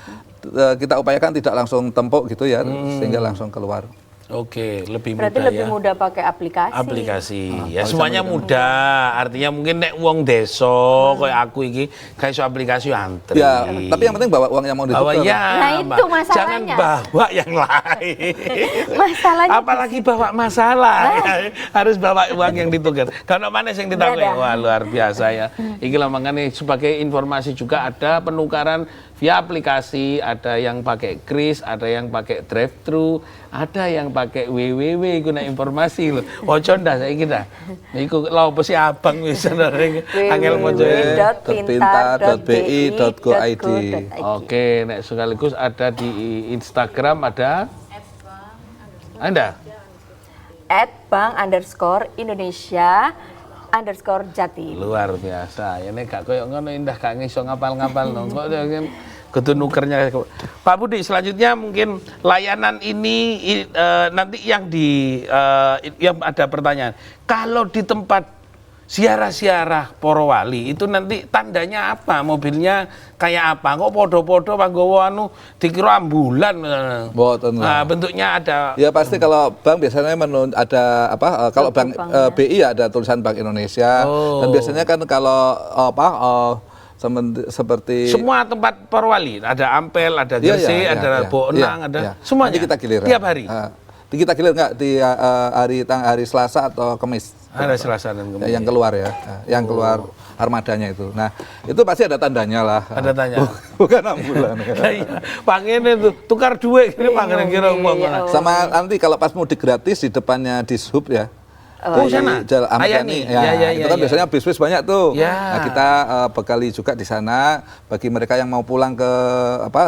Kita upayakan tidak langsung tempuk gitu ya, sehingga langsung keluar. Oke, lebih Berarti mudah lebih ya. mudah pakai aplikasi. Aplikasi. Ya semuanya mudah. Artinya mungkin nek wong desa kayak aku iki kayak iso aplikasi antri. Ya, tapi yang penting bawa uang yang mau bawa ditukar. ya. Nah, itu Mbak. masalahnya. Jangan bawa yang lain. Masalahnya Apalagi bawa masalah. Ya, harus bawa uang yang ditukar. Kalau mana yang ditakut? Nggak ada. Wah, luar biasa ya. Iki lah makanya sebagai informasi juga ada penukaran via aplikasi, ada yang pakai kris, ada yang pakai drive thru, ada yang pakai www iku nek informasi lho. Ojo ndak saiki dah. Iku lha opo sih abang wis angel mojo. terpintar.bi.go.id. Oke, nek sekaligus ada di Instagram ada Anda @bank_Indonesia_Jati. luar biasa. Ya nek gak koyo ngono indah gak ngiso ngapal-ngapal no. Kok kan kudu nukernya. Pak Budi, selanjutnya mungkin layanan ini nanti yang yang ada pertanyaan. Kalau di tempat siarah-siarah Para Wali itu nanti tandanya apa? Mobilnya kayak apa? Kok podo-podo panggowo anu dikira ambulan. Mboten lah. Nah, bentuknya ada Ya pasti kalau bank biasanya ada kalau bank BI ya ada tulisan Bank Indonesia, dan biasanya kan kalau seperti semua tempat Para Wali, ada Ampel, ada Iya, Gresik, iya, ada iya, Bonang, iya, ada iya. semuanya. Nanti kita gilir. Tiap hari. Kita gilir nggak di hari Selasa atau Kamis? Ada Selasa dan Kamis. Yang keluar ya, yang keluar armadanya itu. Nah, itu pasti ada tandanya lah. Ada tanya. Bukan ambulan. Iya, pangen itu tukar duit ini pangen kira uang. Sama nanti kalau pas mudik gratis di depannya Dishub ya. Oh, sana? Jalan Ahmad Ayani. Yani. Ya, Itu kan ya. biasanya bis-bis banyak tuh. Ya. Nah, kita bekali juga di sana bagi mereka yang mau pulang ke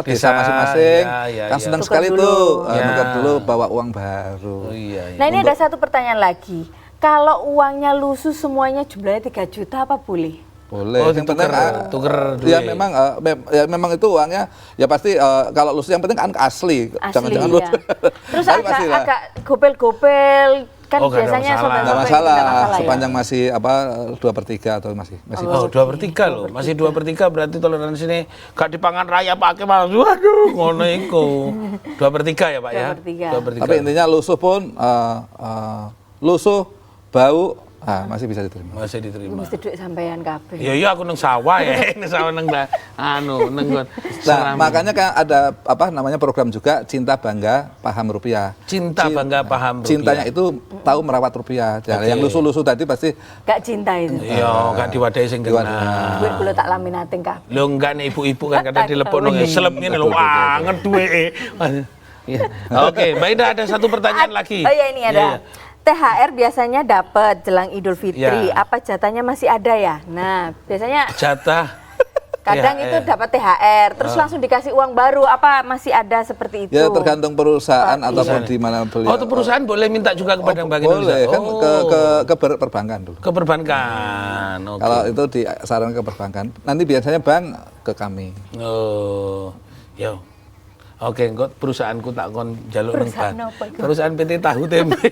Desa, desa masing-masing. ya, Kan ya. senang Tukar sekali dulu. tuh Ya. tukar dulu bawa uang baru. Oh iya. Nah, ini ada satu pertanyaan lagi. Kalau uangnya lusuh semuanya jumlahnya 3 juta apa boleh? Boleh. Oh, Yang ditukar, penting, tuker ya duit. memang ya memang itu uangnya ya pasti kalau lusuh yang penting kan asli. Jangan-jangan ya. lusuh. Terus Tapi pastilah. agak gopel-gopel kan Oh, nggak ada biasanya masalah. Nggak sobek-sobek masalah, tidak masalah ya? sepanjang masih 2/3 atau masih Oh, 2/3 loh. Masih 2/3 berarti toleransi ini gak dipangan raya pakai mas. Waduh, ngono iku. 2/3 ya, Pak ya? 2/3. 2/3. Tapi intinya lusuh pun lusuh, bau, masih bisa diterima. masih diterima. Mesti duit sampean kabeh. Iya aku neng sawah ya, neng sawah neng neng Nah, makanya kan ada program juga Cinta Bangga Paham Rupiah. Cinta Bangga Paham Rupiah. Cintanya itu tahu merawat rupiah. Jadi yang lusuh-lusuh tadi pasti Gak cinta itu. Iya, gak diwadahi sing kena. Duit kula tak laminating kabeh. Lo enggak nih ibu-ibu kan kadang dilepok nang selep ngene lho, anget duwe. Iya. Oke, Mbak Ida ada satu pertanyaan lagi. Oh ya ini ada. Iya, iya. THR biasanya dapat jelang Idul Fitri. Ya. Apa jatahnya masih ada ya? Nah, biasanya Jatah kadang THR. itu dapat THR, terus langsung dikasih uang baru. Apa masih ada seperti itu? ya tergantung perusahaan ataupun di mana beliau. Oh, itu perusahaan boleh minta juga kepada Bank boleh Indonesia. kan ke perbankan dulu. Ke perbankan. Oke. Kalau itu disarankan ke perbankan, nanti biasanya bank ke kami. Oh, yo. Oke, engko perusahaanku tak kon jaluk nang Perusahaan bank. apa itu? Perusahaan PT Tahu Tempe.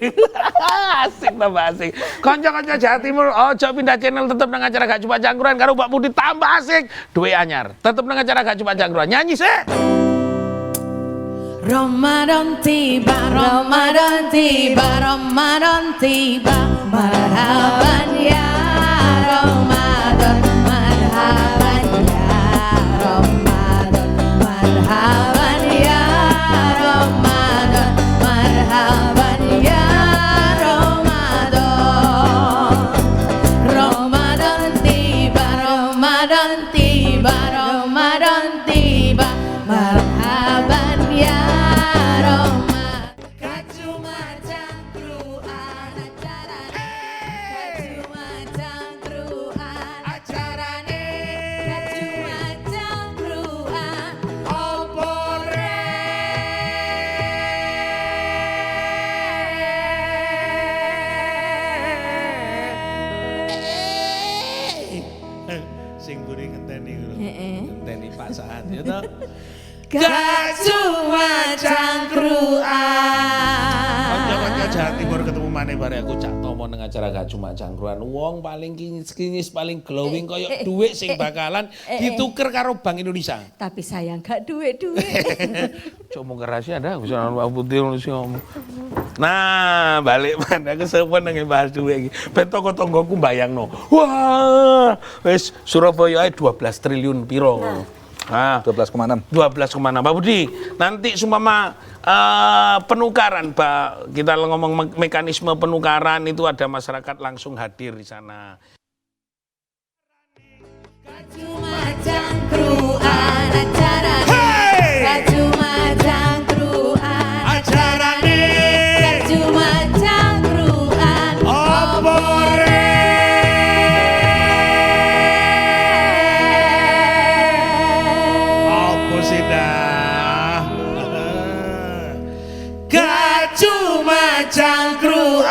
Asik tambah asik. Kanca-kanca Jawa Timur, ojo pindah channel, tetep nang acara Gak Cuma Cangkruan karo Mbak Budi tambah asik. Duwe anyar. Tetep nang acara Gak Cuma Cangkruan. Nyanyi sih. Ramadan tiba, Ramadan tiba, Ramadan tiba. Marhaban ya Ramadan, marhaban ya Ramadan, marhaban ya Ramadan, marhaban Gak cuma cangkruan. Kanca-kanca Jawa Timur ketemu maneh bare aku Cak Tomo nang acara Gak Cuma Cangkruan. Wong paling kinyis-kinyis paling glowing koyo dhuwit sing bakalan dituker karo Bank Indonesia. Tapi sayang gak duit-duit. Cuk mau rahasia dah bisa Pak Putih sing ngomong. Nah, balik mana aku sepen nang bahas dhuwit iki. Ben tonggo-tonggoku mbayangno. Wah, wis Surabaya ae 12 triliun piro. Nah, 12,6. 12,6 Pak Budi. Nanti sumama penukaran, Pak. Kita ngomong mekanisme penukaran itu ada masyarakat langsung hadir di sana. Cuma cangkruan acarane. Gak cuma cangkruan acarane. Gak cuma cangkruan opore. Apa sih dah? Gak cuma cangkruan.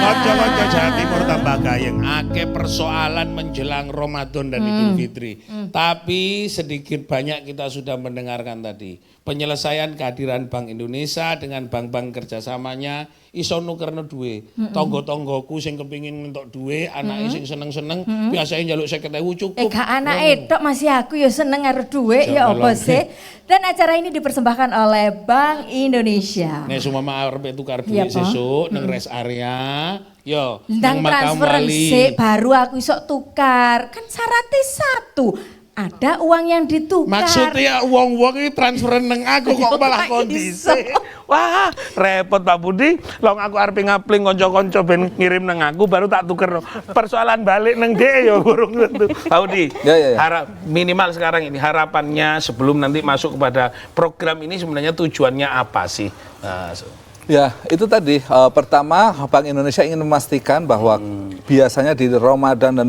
Kanca-kanca Jawa Timur tambah gayeng. Akeh persoalan menjelang Ramadan dan Idul Fitri. Tapi sedikit banyak kita sudah mendengarkan tadi. Penyelesaian kehadiran Bank Indonesia dengan bank-bank kerjasamanya iso nukerno duwe. Tonggo-tonggoku sing kepingin ngentok duwe, anake sing seneng-seneng biasanya njaluk 50.000 cukup. Gak anak tok masih aku ya seneng karo duit ya apa sih? Dan acara ini dipersembahkan oleh Bank Indonesia. Nek sumama arep tukar Iya, duit Pak. sesuk nang rest area, yo Ndang nang Makam transfer Wali. sik baru aku iso tukar. Kan syaratnya satu. Ada uang yang ditukar. Maksudnya uang-uang ini transfer neng aku kok malah kondisi. Wah, repot Pak Budi. Long aku arep ngapling konco-konco ben ngirim neng aku baru tak tuker. Persoalan balik neng dia ya burung tentu. Pak Budi, Ya. minimal sekarang ini harapannya sebelum nanti masuk kepada program ini sebenarnya tujuannya apa sih? Nah, Ya, itu tadi. Pertama, Bank Indonesia ingin memastikan bahwa biasanya di Ramadan dan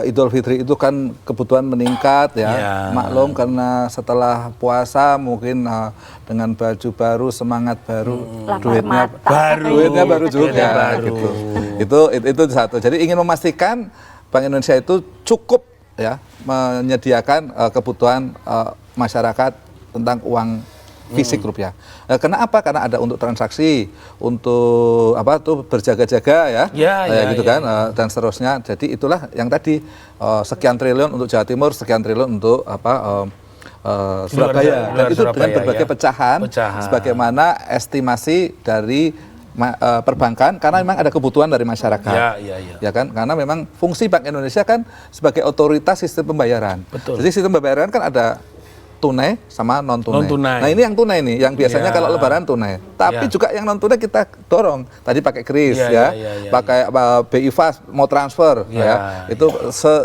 Idul Fitri itu kan kebutuhan meningkat ya. Ya. Maklum karena setelah puasa mungkin dengan baju baru, semangat baru, duitnya baru juga Duitnya baru. gitu. Itu satu. Jadi ingin memastikan Bank Indonesia itu cukup ya menyediakan kebutuhan masyarakat tentang uang fisik rupiah. Kenapa? Karena ada untuk transaksi, untuk apa tuh berjaga-jaga ya, gitu kan, dan seterusnya. Jadi itulah yang tadi sekian triliun untuk Jawa Timur, sekian triliun untuk apa Surabaya. Dan itu dengan berbagai pecahan, sebagaimana estimasi dari perbankan, karena memang ada kebutuhan dari masyarakat, ya kan? Karena memang fungsi Bank Indonesia kan sebagai otoritas sistem pembayaran. Betul. Jadi sistem pembayaran kan ada tunai sama non tunai. Nah ini yang tunai nih, yang biasanya kalau Lebaran tunai. Tapi juga yang non tunai kita dorong. Tadi pakai kris pakai BI Fast mau transfer ya. Itu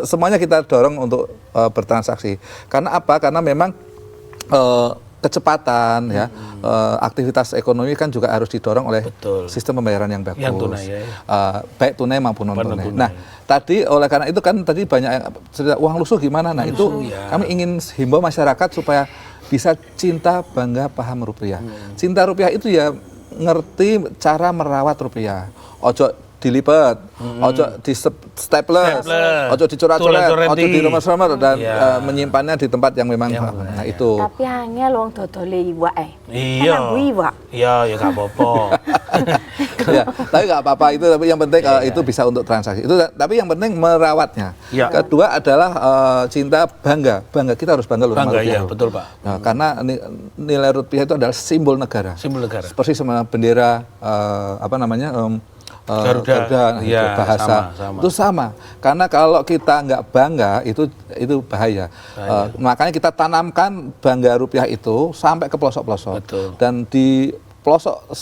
semuanya kita dorong untuk bertransaksi. Karena apa? Karena memang kecepatan ya, aktivitas ekonomi kan juga harus didorong oleh sistem pembayaran yang bagus, yang tunai, baik tunai maupun non tunai. Nah, tadi oleh karena itu kan tadi banyak cerita uang lusuh gimana. Nah itu kami ingin himbau masyarakat supaya bisa cinta, bangga, paham rupiah. Cinta rupiah itu ya ngerti cara merawat rupiah. Ojo dilipat, ojo di staples, ojo dicoret-coret, ojo di rumah-rumah dan menyimpannya di tempat yang memang nah itu. Tapi angel wong dodole iwak Iya. Kan iwak. Iya, ya gak apa-apa. Ya, tapi nggak apa-apa itu. Tapi yang penting itu bisa untuk transaksi. Itu tapi yang penting merawatnya. Kedua adalah cinta, bangga kita harus bangga loh sama rupiah. Iya, betul Pak. Nah, karena nilai rupiah itu adalah simbol negara. Simbol negara. Seperti sama bendera apa namanya Garuda itu bahasa sama. itu sama. Karena kalau kita nggak bangga itu bahaya. Makanya kita tanamkan bangga rupiah itu sampai ke pelosok-pelosok. Dan di pelosok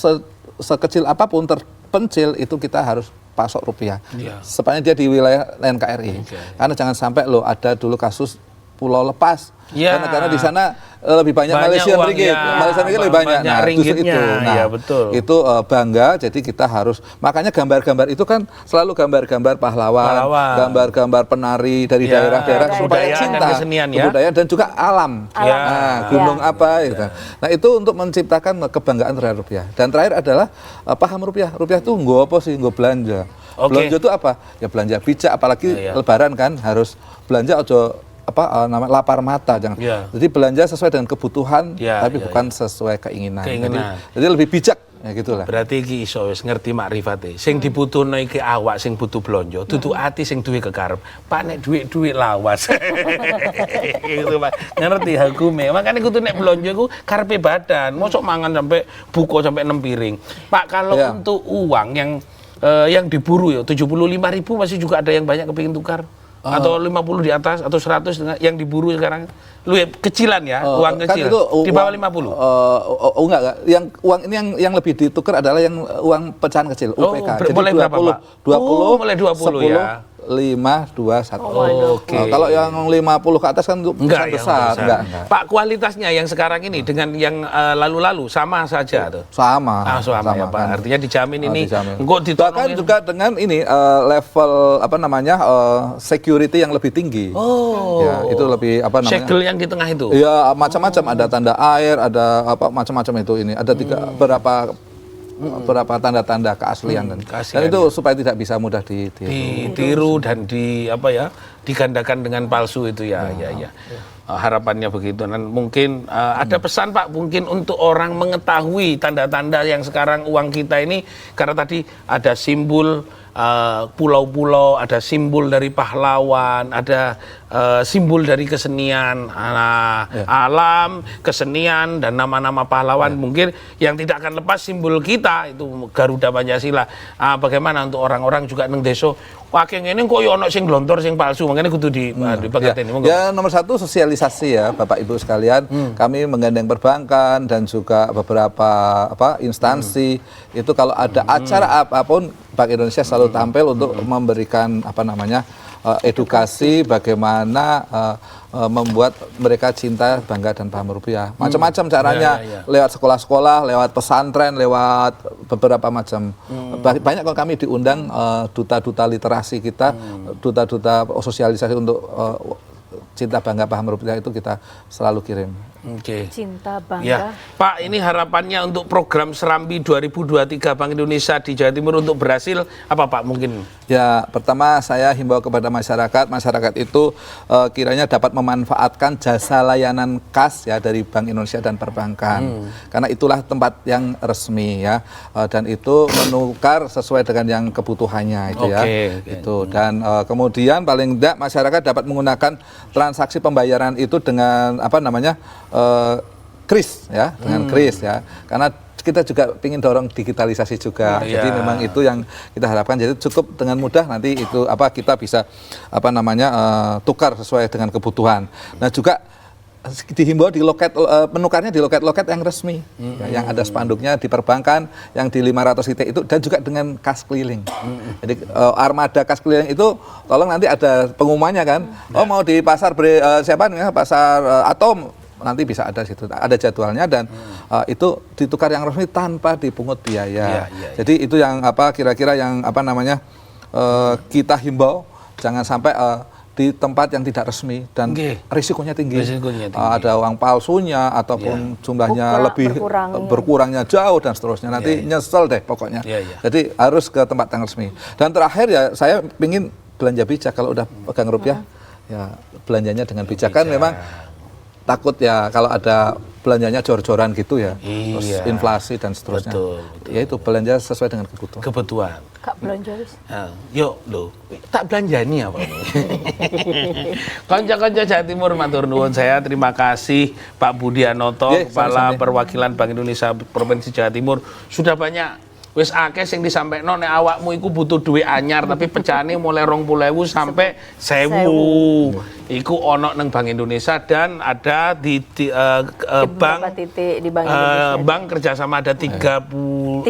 sekecil apapun terpencil itu kita harus pasok rupiah. Sepanjang dia di wilayah NKRI. Karena jangan sampai ada dulu kasus pulau lepas. Karena di sana lebih banyak Malaysia ringgit. Malaysia ringgit lebih banyak. Nah, justru itu. Nah, itu bangga. Jadi kita harus, makanya gambar-gambar itu kan selalu gambar-gambar pahlawan, gambar-gambar penari dari daerah-daerah supaya cinta kebudayaan dan juga alam. Nah, gunung apa gitu. Nah, itu untuk menciptakan kebanggaan terhadap rupiah. Dan terakhir adalah paham rupiah. Rupiah itu nggo apa sih? Nggo belanja. Belanja itu apa? Ya belanja bijak, apalagi Lebaran kan harus belanja ojo namanya lapar mata, jangan. Ya. Jadi belanja sesuai dengan kebutuhan, Ya, tapi ya, bukan sesuai keinginan. Keinginan. Jadi lebih bijak, ya gitulah. Berarti iki iso wis ngerti makrifate. Sing dibutuhno iki awak sing butuh blonjo, dudu ati sing duwe kekarep. Pak nek duit lawas. Gitu Pak. Ngerti hukume. Makane kudu nek blonjo iku karepe badan. Mosok mangan sampai buka sampai 6 piring. Pak kalau Ya. untuk uang yang diburu ya 75.000 masih juga ada yang banyak kepingin tukar. Atau 50 di atas atau 100 yang diburu sekarang. Lu kecilan ya, uang Kan kecil. itu Di bawah uang, 50. Enggak. Yang uang ini yang lebih ditukar adalah yang uang pecahan kecil, UPK. Jadi mulai berapa, Pak? 20, Mulai 20 ya. 5, 2, 1. Oke. Kalau yang 50 ke atas kan untuk Enggak, pecahan yang besar. besar. Enggak. Pak, kualitasnya yang sekarang ini dengan yang lalu-lalu sama saja tuh. Sama. Sama ya Pak. kan. Artinya dijamin ini Dijamin. engkau Bahkan ditolongin. juga dengan ini level security yang lebih tinggi. Oh. Ya, itu lebih Segel yang di tengah itu. Ya, macam-macam, ada tanda air, ada macam-macam itu ini. Ada berapa tanda-tanda keaslian dan itu supaya tidak bisa mudah Ditiru dan digandakan dengan palsu itu ya. Harapannya begitu. Dan mungkin ada pesan Pak mungkin untuk orang mengetahui tanda-tanda yang sekarang uang kita ini, karena tadi ada simbol pulau-pulau, ada simbol dari pahlawan, ada simbol dari kesenian, alam, kesenian dan nama-nama pahlawan. Mungkin yang tidak akan lepas simbol kita itu Garuda Pancasila. Bagaimana untuk orang-orang juga neng deso, wah kayak ini kok ono sing glontor sing palsu, makanya kudu dipengerti. Ya, nomor satu sosialisasi ya Bapak Ibu sekalian. Kami menggandeng perbankan dan juga beberapa instansi itu kalau ada acara apapun Bank Indonesia selalu tampil untuk memberikan edukasi bagaimana membuat mereka cinta, bangga dan paham rupiah. Macam-macam caranya, lewat sekolah-sekolah, lewat pesantren, lewat beberapa macam. Banyak kalau kami diundang duta-duta literasi kita, duta-duta sosialisasi untuk cinta, bangga, paham rupiah itu kita selalu kirim. Oke. Cinta, bangga. Ya, Pak, ini harapannya untuk program Serambi 2023 Bank Indonesia di Jawa Timur untuk berhasil apa Pak mungkin? Ya, pertama saya himbau kepada masyarakat itu kiranya dapat memanfaatkan jasa layanan kas ya dari Bank Indonesia dan perbankan. Karena itulah tempat yang resmi ya, dan itu menukar sesuai dengan yang kebutuhannya itu ya. Itu dan kemudian paling tidak masyarakat dapat menggunakan transaksi pembayaran itu dengan kris ya, dengan kris ya. Karena kita juga ingin dorong digitalisasi juga. Jadi memang itu yang kita harapkan. Jadi cukup dengan mudah nanti itu kita bisa tukar sesuai dengan kebutuhan. Nah, juga dihimbau di loket, menukarnya di loket-loket yang resmi, ya, yang ada spanduknya di perbankan, yang di 500 titik itu, dan juga dengan kas keliling. Jadi armada kas keliling itu, tolong nanti ada pengumumannya kan, mau di pasar pasar Atom, nanti bisa ada situ, ada jadwalnya dan itu ditukar yang resmi tanpa dipungut biaya. Jadi itu yang kira-kira yang kita himbau, jangan sampai di tempat yang tidak resmi dan risikonya tinggi. Ada uang palsunya ataupun jumlahnya berkurangnya jauh dan seterusnya. Nanti nyesel deh pokoknya. Jadi harus ke tempat yang resmi. Dan terakhir ya saya ingin belanja bijak. Kalau udah pegang rupiah ya belanjanya dengan bijak. Kan memang takut ya kalau ada belanjanya jor-joran gitu ya, terus inflasi dan seterusnya. Ya itu belanja sesuai dengan kebutuhan. Kak belanja wis. Yuk lho, tak belanjani apa? Kanca-kanca Jawa Timur matur nuwun, saya terima kasih Pak Budi Anoto, Kepala Perwakilan Bank Indonesia Provinsi Jawa Timur. Sudah banyak wis akeh sing disampaikno nek awakmu iku butuh duit anyar tapi pecahane mulai 20.000 sampai 1.000. Iku ono nang Bank Indonesia dan ada di bank titik di Bank Indonesia. Bank kerjasama ada 33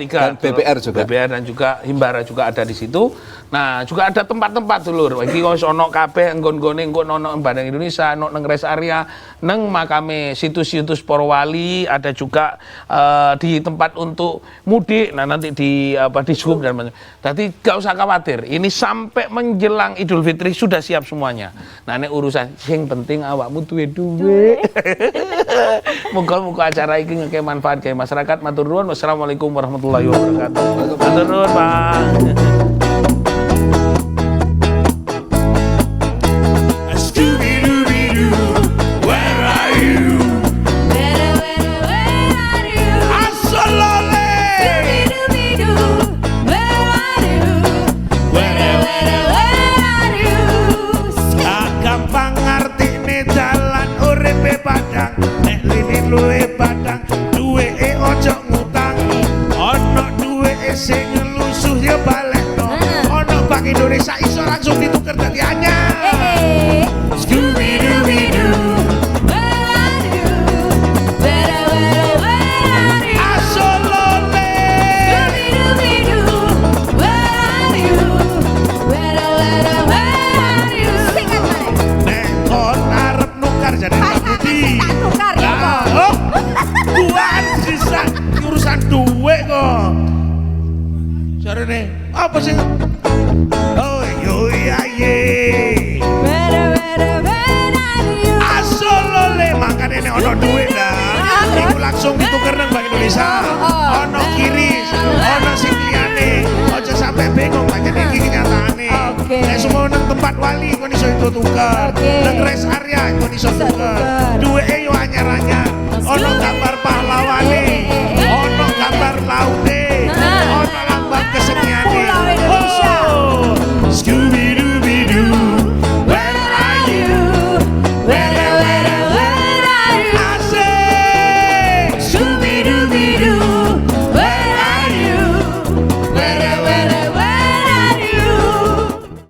dan BBR juga. BBR dan juga Himbara juga ada di situ. Nah, juga ada tempat-tempat dulur. Iki wis ono kabeh nggon-nggone engko ono Bank Indonesia, ono nang rest area, nang makame situs-situs para wali, ada juga di tempat untuk mudik. Nah, nanti di Zoom dan macam. Jadi gak usah khawatir. Ini sampai menjelang Idul Fitri sudah siap semuanya. Nah, ini urusan sing penting awakmu duwe duit. Muga-muga acara iki ngekek manfaat kaya masyarakat. Matur nuwun. Wassalamualaikum warahmatullahi wabarakatuh. Matur nuwun, Pak. Iku langsung ditukar nang Bank Indonesia. Ono kiris, ono sing liyane. Aja sampe bingung pancen iki kenyataane. Nek semua nang tempat wali kon iso itu tukar. Nang rest area kon iso tukar. Duweke yo anyar-anyar.